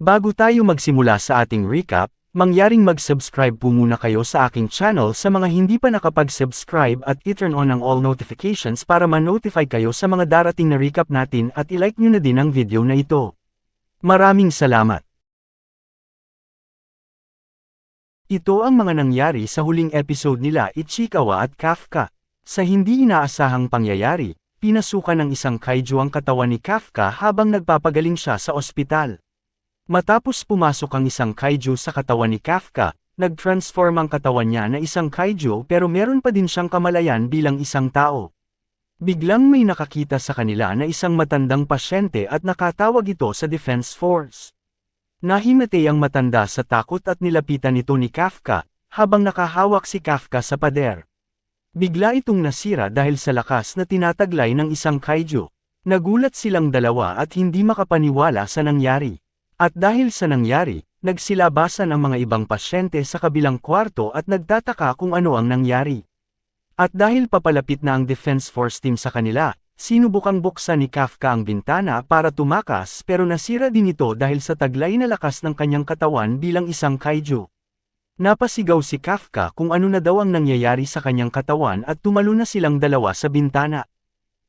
Bago tayo magsimula sa ating recap, mangyaring mag-subscribe po muna kayo sa aking channel sa mga hindi pa nakapag-subscribe at i-turn on ang all notifications para ma-notify kayo sa mga darating na recap natin at i-like nyo na din ang video na ito. Maraming salamat! Ito ang mga nangyari sa huling episode nila Ichikawa at Kafka. Sa hindi inaasahang pangyayari, pinasukan ng isang kaiju ang katawan ni Kafka habang nagpapagaling siya sa ospital. Matapos pumasok ang isang kaiju sa katawan ni Kafka, nag-transform ang katawan niya na isang kaiju pero meron pa din siyang kamalayan bilang isang tao. Biglang may nakakita sa kanila na isang matandang pasyente at nakatawag ito sa Defense Force. Nahimatay ang matanda sa takot at nilapitan ito ni Kafka, habang nakahawak si Kafka sa pader. Bigla itong nasira dahil sa lakas na tinataglay ng isang kaiju. Nagulat silang dalawa at hindi makapaniwala sa nangyari. At dahil sa nangyari, nagsilabasan ang mga ibang pasyente sa kabilang kwarto at nagtataka kung ano ang nangyari. At dahil papalapit na ang Defense Force team sa kanila, sinubukang buksan ni Kafka ang bintana para tumakas pero nasira din ito dahil sa taglay na lakas ng kanyang katawan bilang isang kaiju. Napasigaw si Kafka kung ano na daw ang nangyayari sa kanyang katawan at tumalo na silang dalawa sa bintana.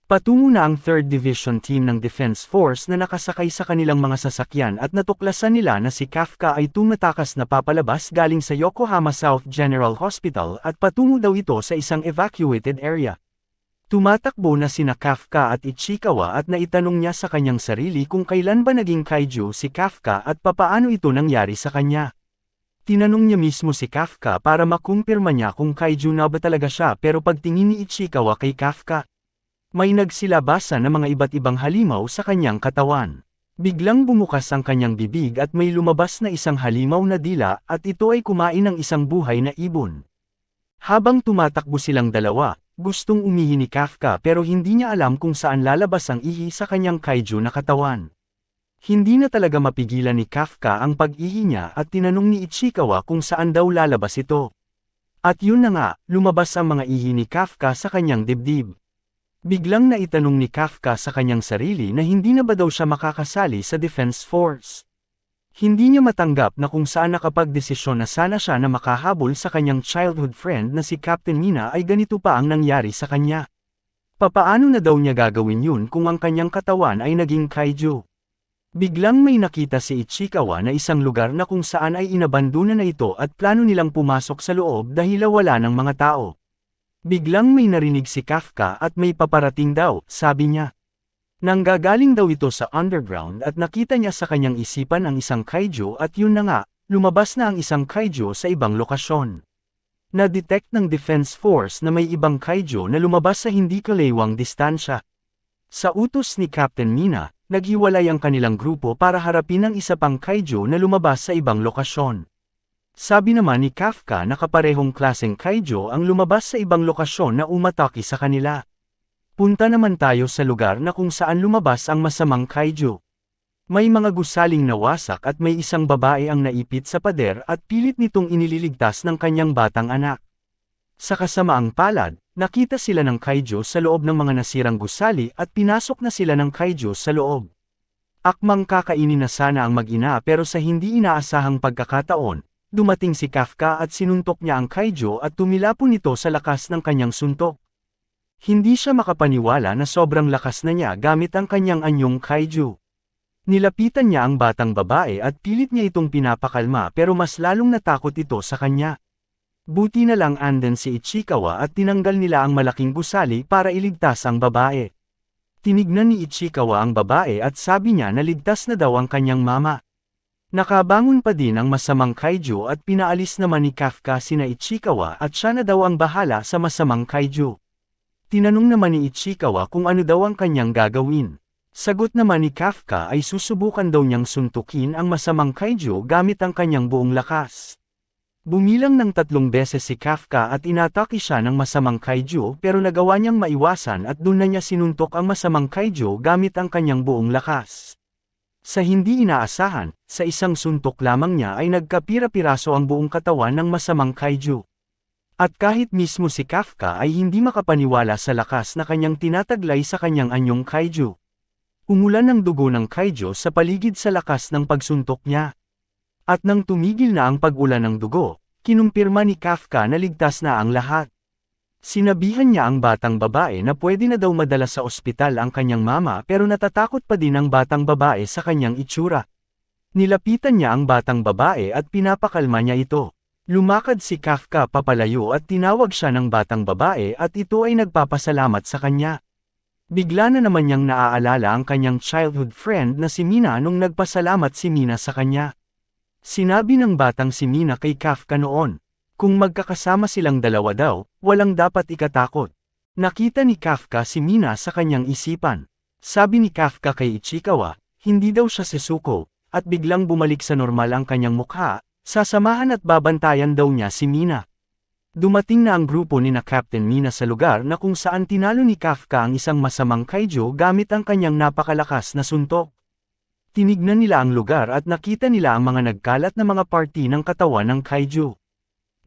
Patungo na ang 3rd Division team ng Defense Force na nakasakay sa kanilang mga sasakyan at natuklasan nila na si Kafka ay tumatakas na papalabas galing sa Yokohama South General Hospital at patungo daw ito sa isang evacuated area. Tumatakbo na sina Kafka at Ichikawa at naitanong niya sa kanyang sarili kung kailan ba naging kaiju si Kafka at papaano ito nangyari sa kanya. Tinanong niya mismo si Kafka para makumpirma niya kung kaiju na ba talaga siya pero pagtingin ni Ichikawa kay Kafka, may nagsilabasan na mga iba't ibang halimaw sa kanyang katawan. Biglang bumukas ang kanyang bibig at may lumabas na isang halimaw na dila at ito ay kumain ng isang buhay na ibon. Habang tumatakbo silang dalawa, gustong umihi ni Kafka pero hindi niya alam kung saan lalabas ang ihi sa kanyang kaiju na katawan. Hindi na talaga mapigilan ni Kafka ang pag-ihi niya at tinanong ni Ichikawa kung saan daw lalabas ito. At yun na nga, lumabas ang mga ihi ni Kafka sa kanyang dibdib. Biglang naitanong ni Kafka sa kanyang sarili na hindi na ba daw siya makakasali sa Defense Force. Hindi niya matanggap na kung saan nakapagdesisyon na sana siya na makahabol sa kanyang childhood friend na si Captain Mina ay ganito pa ang nangyari sa kanya. Papaano na daw niya gagawin yun kung ang kanyang katawan ay naging kaiju? Biglang may nakita si Ichikawa na isang lugar na kung saan ay inabandona na ito at plano nilang pumasok sa loob dahil wala ng mga tao. Biglang may narinig si Kafka at may paparating daw, sabi niya. Nanggagaling daw ito sa underground at nakita niya sa kanyang isipan ang isang kaiju at yun na nga, lumabas na ang isang kaiju sa ibang lokasyon. Na-detect ng Defense Force na may ibang kaiju na lumabas sa hindi kalaywang distansya. Sa utos ni Captain Mina, naghiwalay ang kanilang grupo para harapin ang isa pang kaiju na lumabas sa ibang lokasyon. Sabi naman ni Kafka na kaparehong klaseng kaiju ang lumabas sa ibang lokasyon na umatake sa kanila. Punta naman tayo sa lugar na kung saan lumabas ang masamang kaiju. May mga gusaling nawasak at may isang babae ang naipit sa pader at pilit nitong inililigtas ng kanyang batang anak. Sa kasamaang palad, nakita sila ng kaiju sa loob ng mga nasirang gusali at pinasok na sila ng kaiju sa loob. Akmang kakainin na sana ang mag-ina pero sa hindi inaasahang pagkakataon, dumating si Kafka at sinuntok niya ang kaiju at tumilapon ito sa lakas ng kanyang suntok. Hindi siya makapaniwala na sobrang lakas na niya gamit ang kanyang anyong kaiju. Nilapitan niya ang batang babae at pilit niya itong pinapakalma pero mas lalong natakot ito sa kanya. Buti na lang anden si Ichikawa at tinanggal nila ang malaking gusali para iligtas ang babae. Tinignan ni Ichikawa ang babae at sabi niya na ligtas na daw ang kanyang mama. Nakabangon pa din ang masamang kaiju at pinaalis naman ni Kafka sina Ichikawa at siya na daw ang bahala sa masamang kaiju. Tinanong naman ni Ichikawa kung ano daw ang kanyang gagawin. Sagot naman ni Kafka ay susubukan daw niyang suntukin ang masamang kaiju gamit ang kanyang buong lakas. Bumilang ng 3 beses si Kafka at inatake siya ng masamang kaiju pero nagawa niyang maiwasan at doon na niya sinuntok ang masamang kaiju gamit ang kanyang buong lakas. Sa hindi inaasahan, sa isang suntok lamang niya ay nagkapira-piraso ang buong katawan ng masamang kaiju. At kahit mismo si Kafka ay hindi makapaniwala sa lakas na kanyang tinataglay sa kanyang anyong kaiju. Umulan ng dugo ng kaiju sa paligid sa lakas ng pagsuntok niya. At nang tumigil na ang pag-ulan ng dugo, kinumpirma ni Kafka na ligtas na ang lahat. Sinabihan niya ang batang babae na pwede na daw madala sa ospital ang kanyang mama pero natatakot pa din ang batang babae sa kanyang itsura. Nilapitan niya ang batang babae at pinapakalma niya ito. Lumakad si Kafka papalayo at tinawag siya ng batang babae at ito ay nagpapasalamat sa kanya. Bigla na naman niyang naaalala ang kanyang childhood friend na si Mina nung nagpasalamat si Mina sa kanya. Sinabi ng batang si Mina kay Kafka noon, kung magkakasama silang dalawa daw, walang dapat ikatakot. Nakita ni Kafka si Mina sa kanyang isipan. Sabi ni Kafka kay Ichikawa, hindi daw siya sesuko, at biglang bumalik sa normal ang kanyang mukha, sasamahan at babantayan daw niya si Mina. Dumating na ang grupo ni na Captain Mina sa lugar na kung saan tinalo ni Kafka ang isang masamang kaiju gamit ang kanyang napakalakas na suntok. Tinignan nila ang lugar at nakita nila ang mga nagkalat na mga parti ng katawan ng kaiju.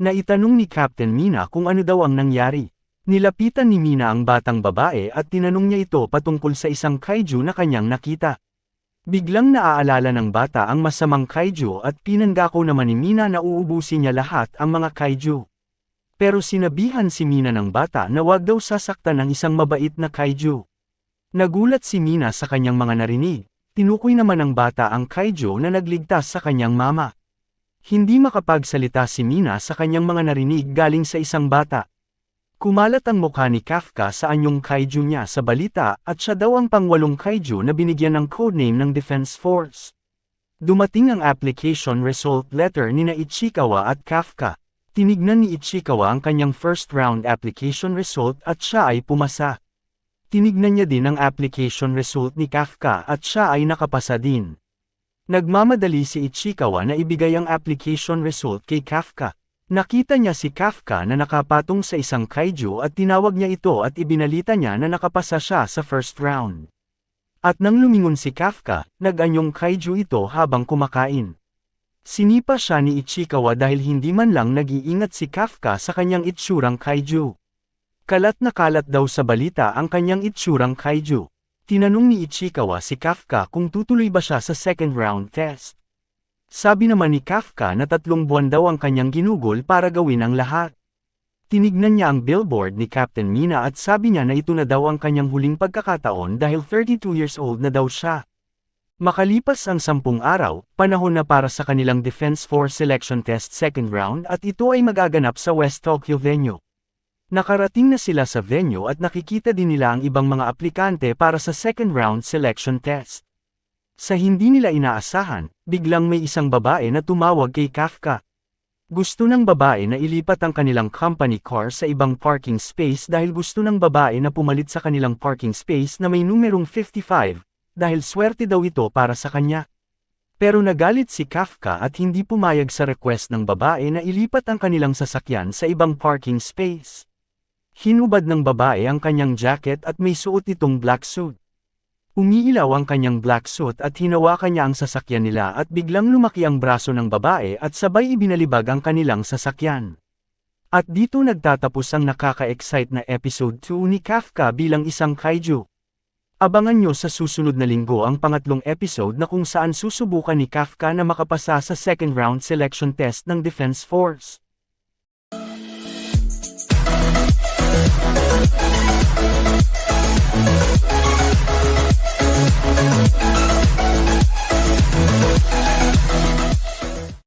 Naitanong ni Captain Mina kung ano daw ang nangyari. Nilapitan ni Mina ang batang babae at tinanong niya ito patungkol sa isang kaiju na kanyang nakita. Biglang naaalala ng bata ang masamang kaiju at pinangako naman ni Mina na uubusin niya lahat ang mga kaiju. Pero sinabihan si Mina ng bata na wag daw sasaktan ng isang mabait na kaiju. Nagulat si Mina sa kanyang mga narinig. Tinukoy naman ng bata ang kaiju na nagligtas sa kanyang mama. Hindi makapagsalita si Mina sa kanyang mga narinig galing sa isang bata. Kumalat ang mukha ni Kafka sa anyong kaiju niya sa balita at siya daw ang pangwalong kaiju na binigyan ng codename ng Defense Force. Dumating ang application result letter ni na Ichikawa at Kafka. Tinignan ni Ichikawa ang kanyang first round application result at siya ay pumasa. Tinignan niya din ang application result ni Kafka at siya ay nakapasa din. Nagmamadali si Ichikawa na ibigay ang application result kay Kafka. Nakita niya si Kafka na nakapatong sa isang kaiju at tinawag niya ito at ibinalita niya na nakapasa siya sa first round. At nang lumingon si Kafka, nag-anyong kaiju ito habang kumakain. Sinipa siya ni Ichikawa dahil hindi man lang nag-iingat si Kafka sa kanyang itsurang kaiju. Kalat na kalat daw sa balita ang kanyang itsurang kaiju. Tinanong ni Ichikawa si Kafka kung tutuloy ba siya sa second round test. Sabi naman ni Kafka na 3 buwan daw ang kanyang ginugol para gawin ang lahat. Tinignan niya ang billboard ni Captain Mina at sabi niya na ito na daw ang kanyang huling pagkakataon dahil 32 years old na daw siya. Makalipas ang 10 araw, panahon na para sa kanilang Defense Force Selection Test second round at ito ay magaganap sa West Tokyo venue. Nakarating na sila sa venue at nakikita din nila ang ibang mga aplikante para sa second round selection test. Sa hindi nila inaasahan, biglang may isang babae na tumawag kay Kafka. Gusto ng babae na ilipat ang kanilang company car sa ibang parking space dahil gusto ng babae na pumalit sa kanilang parking space na may numerong 55. Dahil swerte daw ito para sa kanya. Pero nagalit si Kafka at hindi pumayag sa request ng babae na ilipat ang kanilang sasakyan sa ibang parking space. Hinubad ng babae ang kanyang jacket at may suot itong black suit. Umiilaw ang kanyang black suit at hinawakan niya ang sasakyan nila at biglang lumaki ang braso ng babae at sabay ibinalibag ang kanilang sasakyan. At dito nagtatapos ang nakaka-excite na episode 2 ni Kafka bilang isang kaiju. Abangan nyo sa susunod na linggo ang pangatlong episode na kung saan susubukan ni Kafka na makapasa sa second round selection test ng Defense Force.